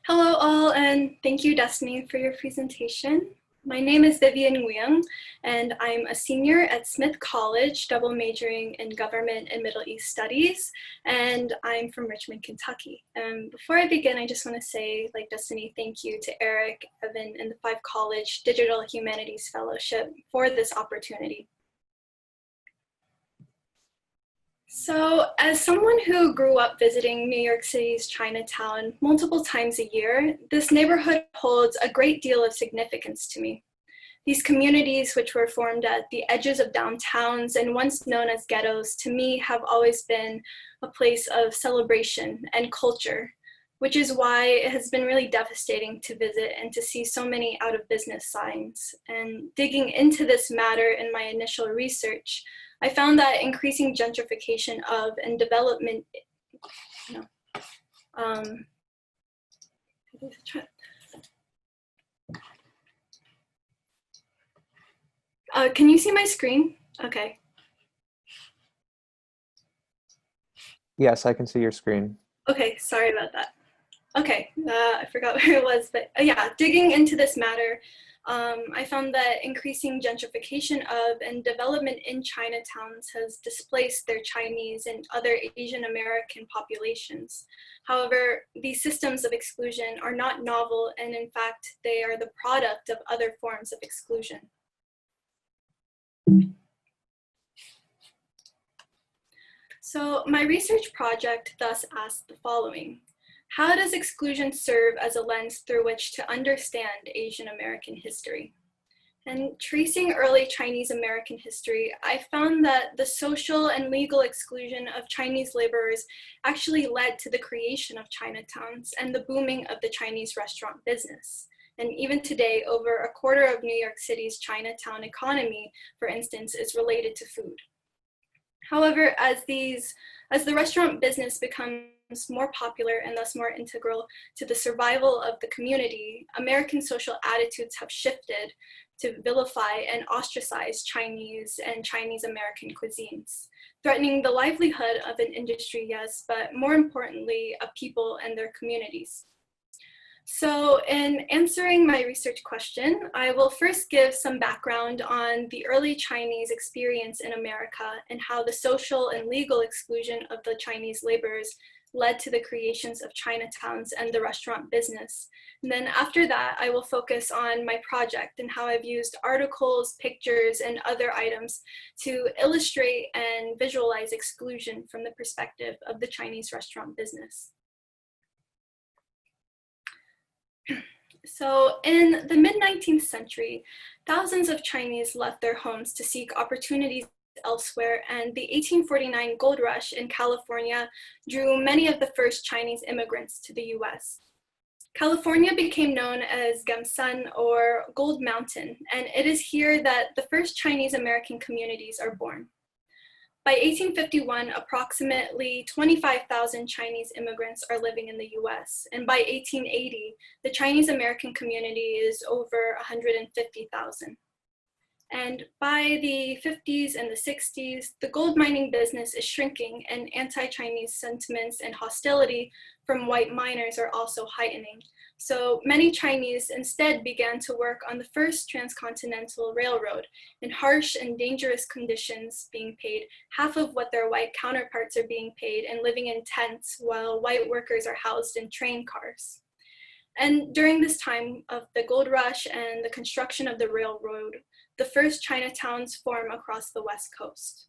Hello all, and thank you, Destiny, for your presentation. My name is Vivian Nguyen, and I'm a senior at Smith College, double majoring in Government and Middle East Studies, and I'm from Richmond, Kentucky. Before I begin, I just want to say, like Destiny, thank you to Eric, Evan, and the Five College Digital Humanities Fellowship for this opportunity. So, as someone who grew up visiting New York City's Chinatown multiple times a year, this neighborhood holds a great deal of significance to me. These communities, which were formed at the edges of downtowns and once known as ghettos, to me have always been a place of celebration and culture, which is why it has been really devastating to visit and to see so many out of business signs. And digging into this matter in my initial research, I found that increasing gentrification of and development, can you see my screen? Okay. Yes, I can see your screen. Okay, sorry about that. Okay, I forgot where it was, but yeah, digging into this matter, I found that increasing gentrification of and development in Chinatowns has displaced their Chinese and other Asian American populations. However, these systems of exclusion are not novel, and in fact, they are the product of other forms of exclusion. So my research project thus asked the following: how does exclusion serve as a lens through which to understand Asian American history? And tracing early Chinese American history, I found that the social and legal exclusion of Chinese laborers actually led to the creation of Chinatowns and the booming of the Chinese restaurant business. And even today, over a quarter of New York City's Chinatown economy, for instance, is related to food. However, as the restaurant business becomes more popular and thus more integral to the survival of the community, American social attitudes have shifted to vilify and ostracize Chinese and Chinese American cuisines, threatening the livelihood of an industry, yes, but more importantly, of people and their communities. So in answering my research question, I will first give some background on the early Chinese experience in America and how the social and legal exclusion of the Chinese laborers led to the creations of Chinatowns and the restaurant business. And then after that, I will focus on my project and how I've used articles, pictures, and other items to illustrate and visualize exclusion from the perspective of the Chinese restaurant business. So in the mid-19th century, thousands of Chinese left their homes to seek opportunities elsewhere, and the 1849 gold rush in California drew many of the first Chinese immigrants to the US. California became known as Gamsun, or Gold Mountain, and it is here that the first Chinese American communities are born. By 1851, approximately 25,000 Chinese immigrants are living in the US, and by 1880, the Chinese American community is over 150,000. And by the 50s and the 60s, the gold mining business is shrinking, and anti-Chinese sentiments and hostility from white miners are also heightening. So many Chinese instead began to work on the first transcontinental railroad in harsh and dangerous conditions, being paid half of what their white counterparts are being paid and living in tents while white workers are housed in train cars. And during this time of the gold rush and the construction of the railroad, the first Chinatowns form across the West Coast.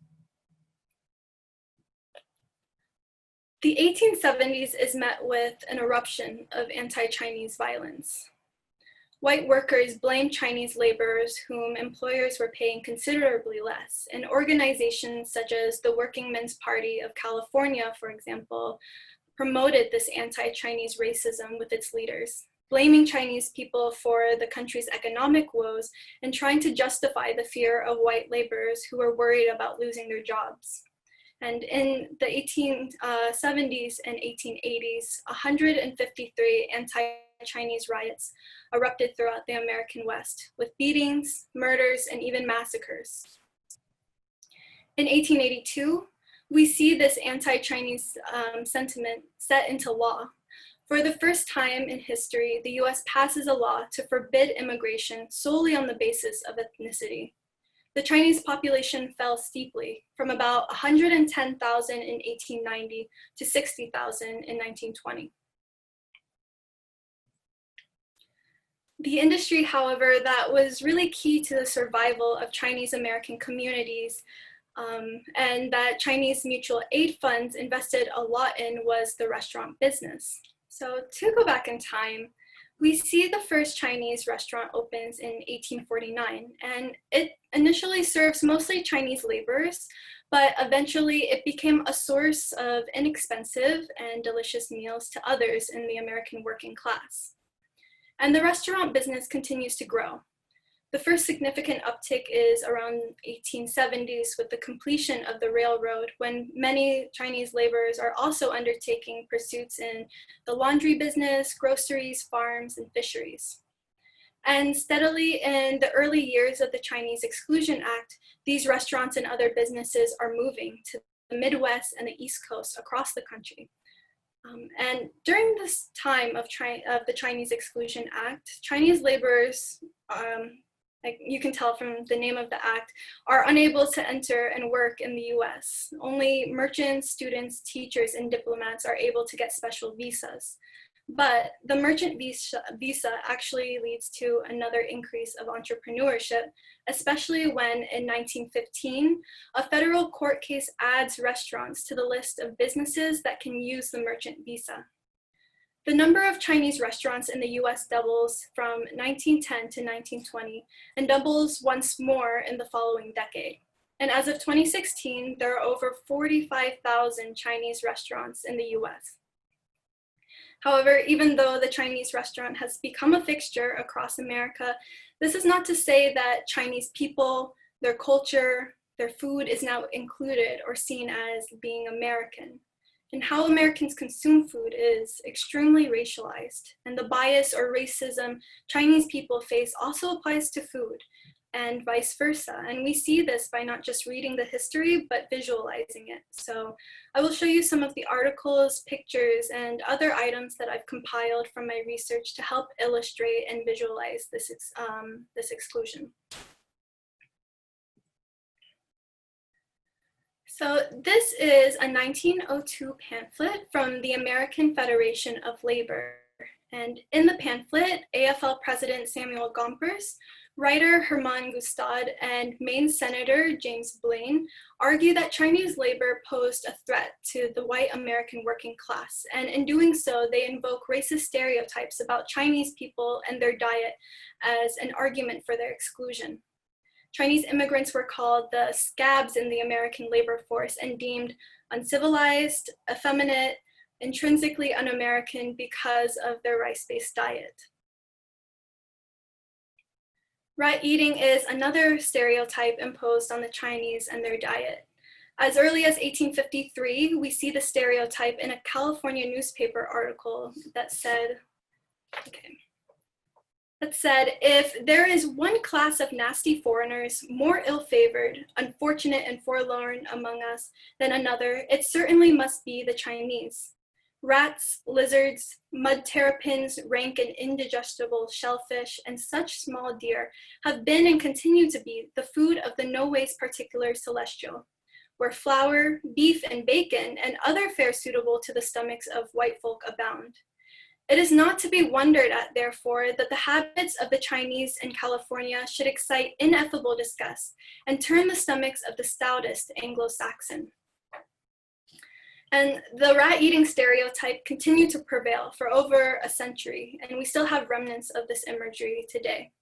The 1870s is met with an eruption of anti-Chinese violence. White workers blamed Chinese laborers whom employers were paying considerably less, and organizations such as the Working Men's Party of California, for example, promoted this anti-Chinese racism with its leaders, blaming Chinese people for the country's economic woes and trying to justify the fear of white laborers who were worried about losing their jobs. And in the 1870s and 1880s, 153 anti-Chinese riots erupted throughout the American West, with beatings, murders, and even massacres. In 1882, we see this anti-Chinese sentiment set into law. For the first time in history, the US passes a law to forbid immigration solely on the basis of ethnicity. The Chinese population fell steeply from about 110,000 in 1890 to 60,000 in 1920. The industry, however, that was really key to the survival of Chinese American communities and that Chinese mutual aid funds invested a lot in was the restaurant business. So to go back in time, we see the first Chinese restaurant opens in 1849, and it initially serves mostly Chinese laborers, but eventually it became a source of inexpensive and delicious meals to others in the American working class. And the restaurant business continues to grow. The first significant uptick is around 1870s with the completion of the railroad, when many Chinese laborers are also undertaking pursuits in the laundry business, groceries, farms, and fisheries. And steadily in the early years of the Chinese Exclusion Act, these restaurants and other businesses are moving to the Midwest and the East Coast across the country. And during this time of the Chinese Exclusion Act, Chinese laborers, like you can tell from the name of the act, are unable to enter and work in the US. Only merchants, students, teachers, and diplomats are able to get special visas. But the merchant visa actually leads to another increase of entrepreneurship, especially when in 1915, a federal court case adds restaurants to the list of businesses that can use the merchant visa. The number of Chinese restaurants in the US doubles from 1910 to 1920 and doubles once more in the following decade. And as of 2016, there are over 45,000 Chinese restaurants in the US. However, even though the Chinese restaurant has become a fixture across America, this is not to say that Chinese people, their culture, their food is now included or seen as being American. And how Americans consume food is extremely racialized, and the bias or racism Chinese people face also applies to food, and vice versa. And we see this by not just reading the history, but visualizing it. So I will show you some of the articles, pictures, and other items that I've compiled from my research to help illustrate and visualize this exclusion. So this is a 1902 pamphlet from the American Federation of Labor. And in the pamphlet, AFL President Samuel Gompers, writer Herman Gustad, and Maine Senator James Blaine argue that Chinese labor posed a threat to the white American working class. And in doing so, they invoke racist stereotypes about Chinese people and their diet as an argument for their exclusion. Chinese immigrants were called the scabs in the American labor force and deemed uncivilized, effeminate, intrinsically un-American because of their rice-based diet. Rat eating is another stereotype imposed on the Chinese and their diet. As early as 1853, we see the stereotype in a California newspaper article that said, if there is one class of nasty foreigners more ill-favored, unfortunate, and forlorn among us than another, it certainly must be the Chinese. Rats, lizards, mud terrapins, rank and indigestible shellfish, and such small deer have been and continue to be the food of the no ways particular celestial, where flour, beef, and bacon, and other fare suitable to the stomachs of white folk abound. It is not to be wondered at, therefore, that the habits of the Chinese in California should excite ineffable disgust and turn the stomachs of the stoutest Anglo-Saxon. And the rat-eating stereotype continued to prevail for over a century, and we still have remnants of this imagery today.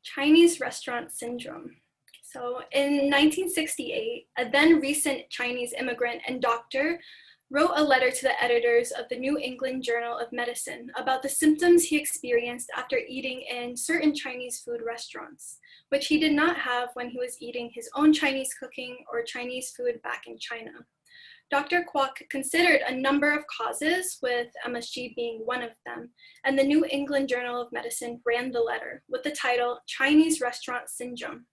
Chinese restaurant syndrome. So in 1968, a then recent Chinese immigrant and doctor wrote a letter to the editors of the New England Journal of Medicine about the symptoms he experienced after eating in certain Chinese food restaurants, which he did not have when he was eating his own Chinese cooking or Chinese food back in China. Dr. Kwok considered a number of causes, with MSG being one of them, and the New England Journal of Medicine ran the letter with the title Chinese Restaurant Syndrome.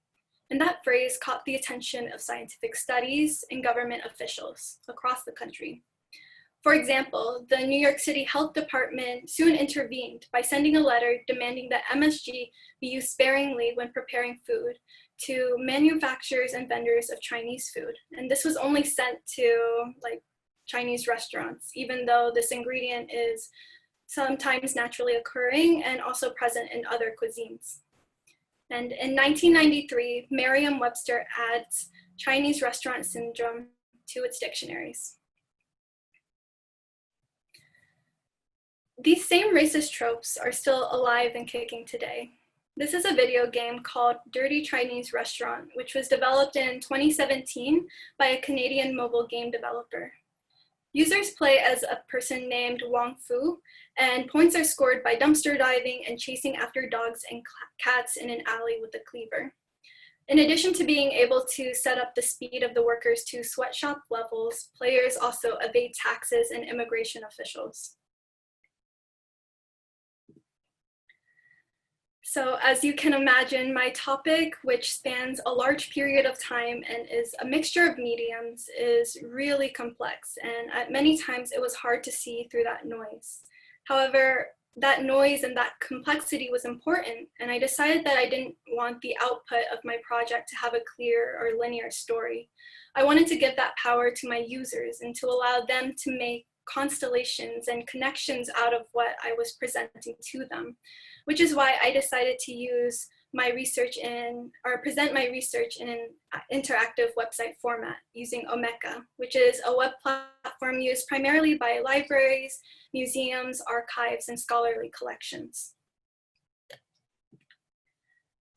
And that phrase caught the attention of scientific studies and government officials across the country. For example, the New York City Health Department soon intervened by sending a letter demanding that MSG be used sparingly when preparing food to manufacturers and vendors of Chinese food. And this was only sent to like Chinese restaurants, even though this ingredient is sometimes naturally occurring and also present in other cuisines. And in 1993, Merriam-Webster adds Chinese restaurant syndrome to its dictionaries. These same racist tropes are still alive and kicking today. This is a video game called Dirty Chinese Restaurant, which was developed in 2017 by a Canadian mobile game developer. Users play as a person named Wong Fu, and points are scored by dumpster diving and chasing after dogs and cats in an alley with a cleaver. In addition to being able to set up the speed of the workers to sweatshop levels, players also evade taxes and immigration officials. So as you can imagine, my topic, which spans a large period of time and is a mixture of mediums, is really complex. And at many times it was hard to see through that noise. However, that noise and that complexity was important. And I decided that I didn't want the output of my project to have a clear or linear story. I wanted to give that power to my users and to allow them to make constellations and connections out of what I was presenting to them, which is why I decided to use my research present my research in an interactive website format using Omeka, which is a web platform used primarily by libraries, museums, archives, and scholarly collections.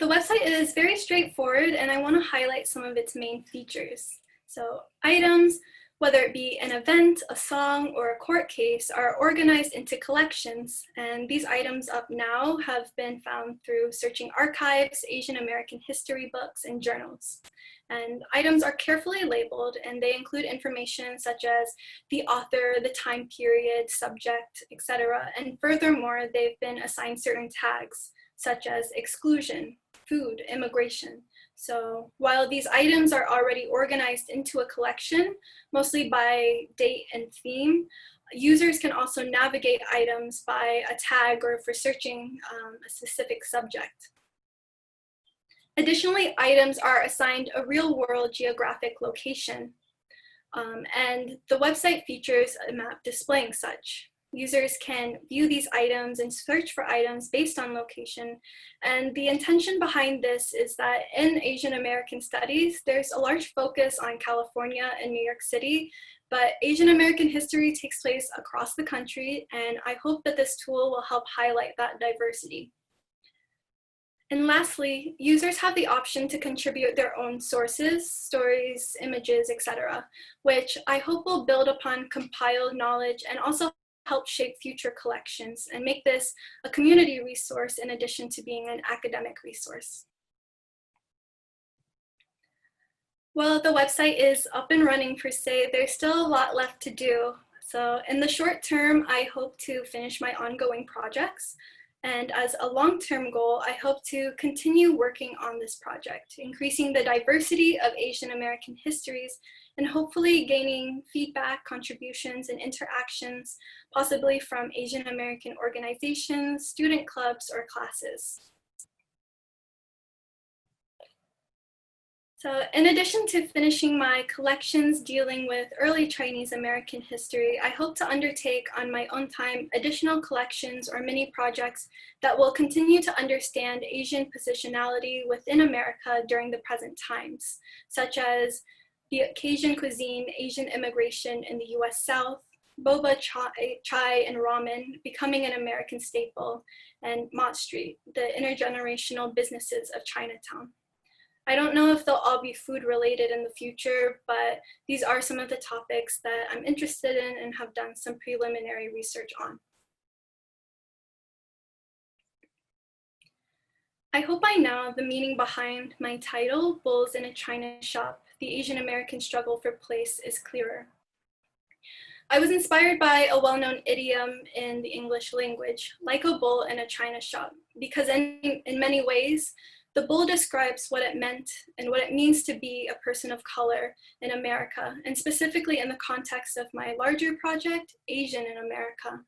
The website is very straightforward, and I want to highlight some of its main features. So items, whether it be an event, a song, or a court case, are organized into collections. And these items up now have been found through searching archives, Asian American history books, and journals. And items are carefully labeled, and they include information such as the author, the time period, subject, etc. And furthermore, they've been assigned certain tags, such as exclusion, food, immigration. So while these items are already organized into a collection, mostly by date and theme, users can also navigate items by a tag or for searching a specific subject. Additionally, items are assigned a real-world geographic location, and the website features a map displaying such. Users can view these items and search for items based on location. And the intention behind this is that in Asian American studies, there's a large focus on California and New York City, but Asian American history takes place across the country, and I hope that this tool will help highlight that diversity. And lastly, users have the option to contribute their own sources, stories, images, etc., which I hope will build upon compiled knowledge and also help shape future collections and make this a community resource in addition to being an academic resource. Well, the website is up and running per se. There's still a lot left to do. So in the short term, I hope to finish my ongoing projects. And as a long-term goal, I hope to continue working on this project, increasing the diversity of Asian American histories and hopefully gaining feedback, contributions, and interactions, possibly from Asian American organizations, student clubs, or classes. So in addition to finishing my collections dealing with early Chinese American history, I hope to undertake on my own time additional collections or mini projects that will continue to understand Asian positionality within America during the present times, such as the Cajun cuisine, Asian immigration in the US South, boba chai and ramen becoming an American staple, and Mott Street, the intergenerational businesses of Chinatown. I don't know if they'll all be food related in the future, but these are some of the topics that I'm interested in and have done some preliminary research on. I hope by now the meaning behind my title, Bulls in a China Shop, the Asian American Struggle for Place, is clearer. I was inspired by a well-known idiom in the English language, like a bull in a china shop, because in many ways, The bull describes what it meant and what it means to be a person of color in America, and specifically in the context of my larger project, Asian in America.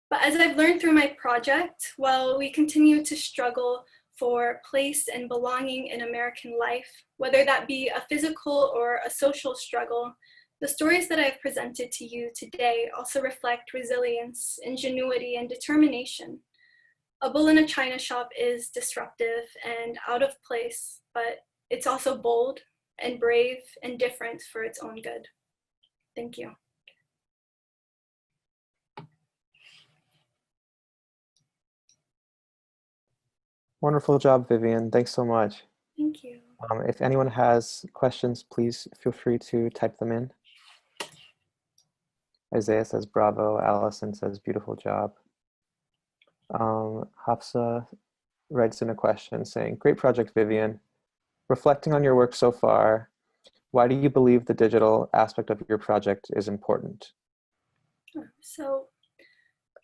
But as I've learned through my project, while we continue to struggle for place and belonging in American life, whether that be a physical or a social struggle, the stories that I've presented to you today also reflect resilience, ingenuity, and determination. A bull in a china shop is disruptive and out of place, but it's also bold and brave and different for its own good. Thank you. Wonderful job, Vivian. Thanks so much. Thank you. If anyone has questions, please feel free to type them in. Isaiah says bravo. Allison says beautiful job. Hafsa writes in a question saying, great project, Vivian. Reflecting on your work so far, why do you believe the digital aspect of your project is important? So,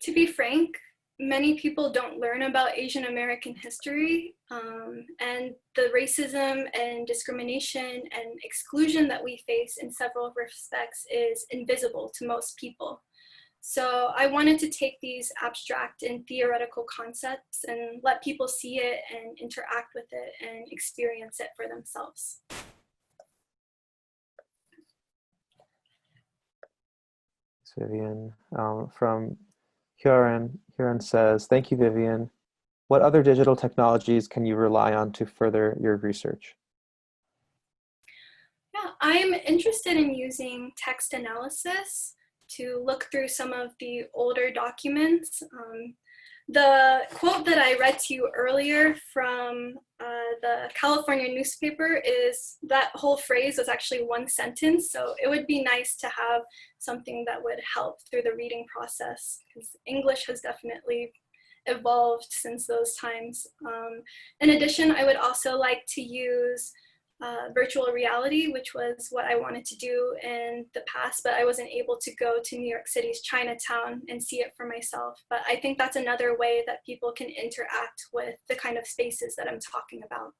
to be frank, many people don't learn about Asian American history, and the racism and discrimination and exclusion that we face in several respects is invisible to most people. So I wanted to take these abstract and theoretical concepts and let people see it and interact with it and experience it for themselves. Thanks, Vivian. From Huron says, thank you, Vivian. What other digital technologies can you rely on to further your research? Yeah, I'm interested in using text analysis to look through some of the older documents. The quote that I read to you earlier from the California newspaper is that whole phrase was actually one sentence, so it would be nice to have something that would help through the reading process, because English has definitely evolved since those times. In addition, I would also like to use virtual reality, which was what I wanted to do in the past, but I wasn't able to go to New York City's Chinatown and see it for myself. But I think that's another way that people can interact with the kind of spaces that I'm talking about.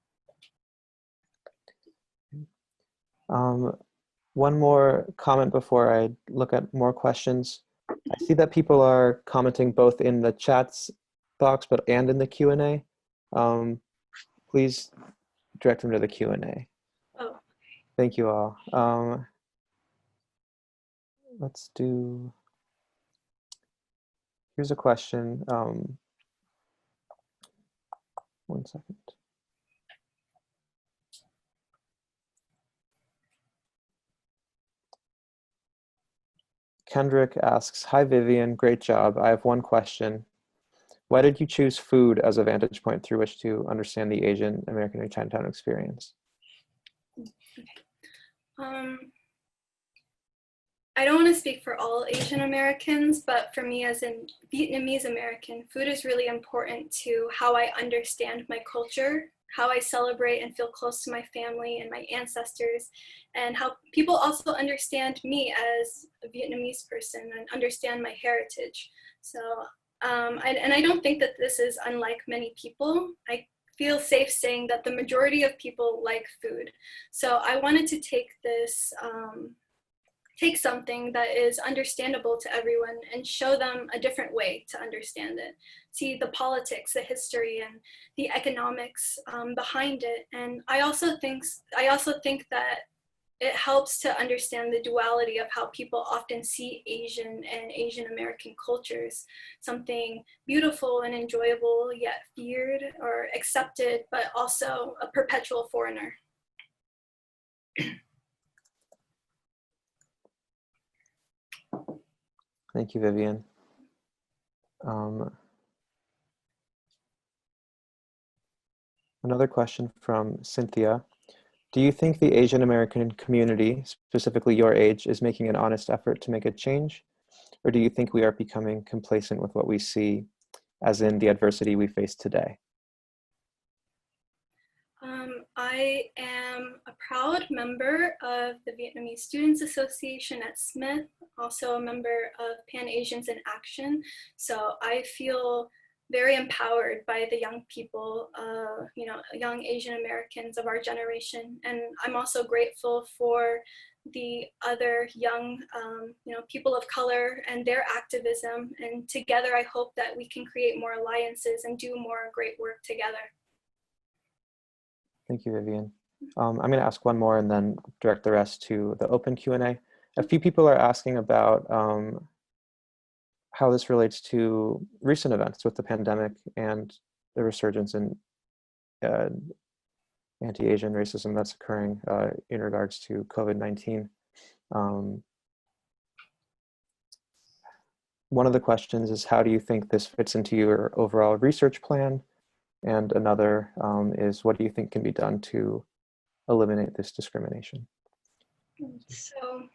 One more comment before I look at more questions. I see that people are commenting both in the chats box and in the Q&A. Please direct them to the Q&A. Oh. Thank you all. Let's do, here's a question. 1 second. Kendrick asks, hi Vivian, great job. I have one question. Why did you choose food as a vantage point through which to understand the Asian American and Chinatown experience? I don't want to speak for all Asian Americans, but for me as a Vietnamese American, food is really important to how I understand my culture, how I celebrate and feel close to my family and my ancestors, and how people also understand me as a Vietnamese person and understand my heritage. So, and I don't think that this is unlike many people. I feel safe saying that the majority of people like food. So I wanted to take this, take something that is understandable to everyone and show them a different way to understand it. See the politics, the history, and the economics behind it. And I also think that it helps to understand the duality of how people often see Asian and Asian American cultures, something beautiful and enjoyable, yet feared or accepted, but also a perpetual foreigner. Thank you, Vivian. Another question from Cynthia. Do you think the Asian American community, specifically your age, is making an honest effort to make a change? Or do you think we are becoming complacent with what we see, as in the adversity we face today? I am a proud member of the Vietnamese Students Association at Smith, also a member of Pan Asians in Action. So I feel very empowered by the young people, young Asian Americans of our generation. And I'm also grateful for the other young, people of color and their activism. And together, I hope that we can create more alliances and do more great work together. Thank you, Vivian. I'm going to ask one more and then direct the rest to the open Q&A. A few people are asking about how this relates to recent events with the pandemic and the resurgence in anti-Asian racism that's occurring in regards to COVID-19. One of the questions is, how do you think this fits into your overall research plan? And another is, what do you think can be done to eliminate this discrimination? So,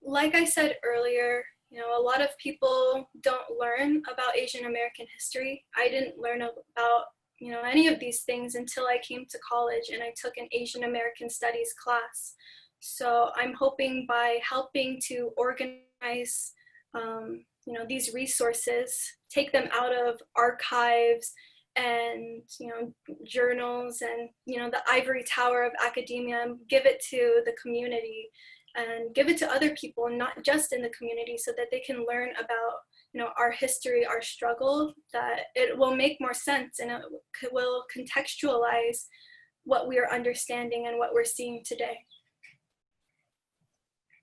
like I said earlier, a lot of people don't learn about Asian American history. I didn't learn about, any of these things until I came to college and I took an Asian American Studies class. So I'm hoping by helping to organize, these resources, take them out of archives and, journals and, the ivory tower of academia, and give it to the community and give it to other people, not just in the community, so that they can learn about our history, our struggle, that it will make more sense and it will contextualize what we are understanding and what we're seeing today.